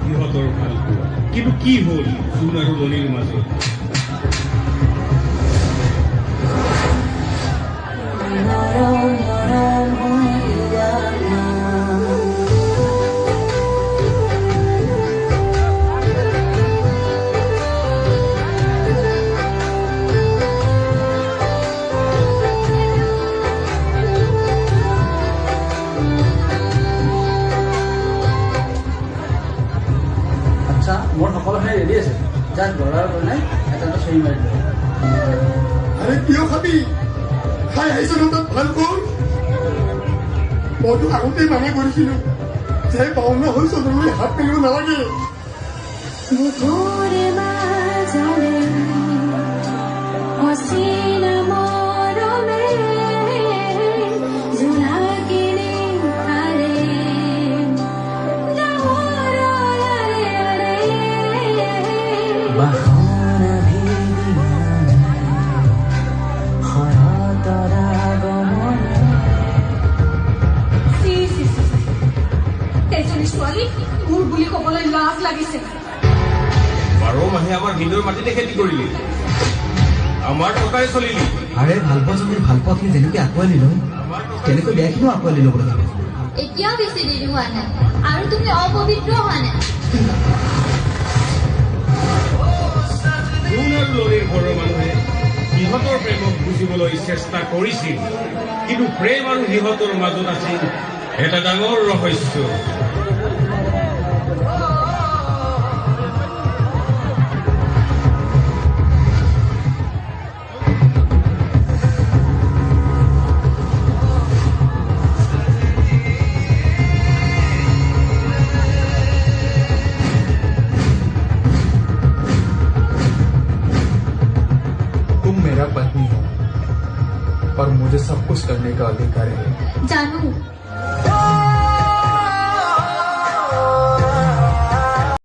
সিহঁতৰ ভাল পোৱা। কিন্তু কি হ'ল চুন আৰু ললিৰ মাজত? আচ্ছা, মোৰ সকলোখিনি ৰেডি আছে। জাষ্ট দৰাৰ কাৰণে এটা চহী মাৰি দিলে। আৰে কিয় খাবি? খাই আহিছ ন তাত ভাল কৰ। মইতো আগতেই মানা কৰিছিলো যে বাউন্ন হৈ চন্দ্ৰলৈ হাত পেলিব নালাগে। বুকুৰে বাজালে অসীম মৰমে জোনাকিনি আৰে জাহৰাৰে আৰে বাহনা ভিদিনা হৰতৰা গমনে এজনী ছোৱালী মোৰ বুলি ক'বলৈ লাজ লাগিছে। 12 মাহে আমাৰ ভিন্দৰ মাটিতে খেতি কৰিলি, আমাৰ টকাৰে চলিলি। আৰে ভালপোৱা যদি ভালপোৱাখিনি যেনেকৈ আঁকোৱালি নিলো তেনেকৈ বেয়াখিনিও আঁকোৱালি ল'ব লাগে। এতিয়াও বেছি দেৰি হোৱা নাই আৰু তুমি অপবিত্ৰ হোৱা নাই। চুন আৰু ললিৰ ঘৰৰ মানুহে সিহঁতৰ প্ৰেমক বুজিবলৈ চেষ্টা কৰিছিল, কিন্তু প্ৰেম আৰু সিহঁতৰ মাজত আছিল এটা ডাঙৰ ৰহস্য। तुम मेरा पत्नी हो और मुझे सब कुछ करने का अधिकार है। জানো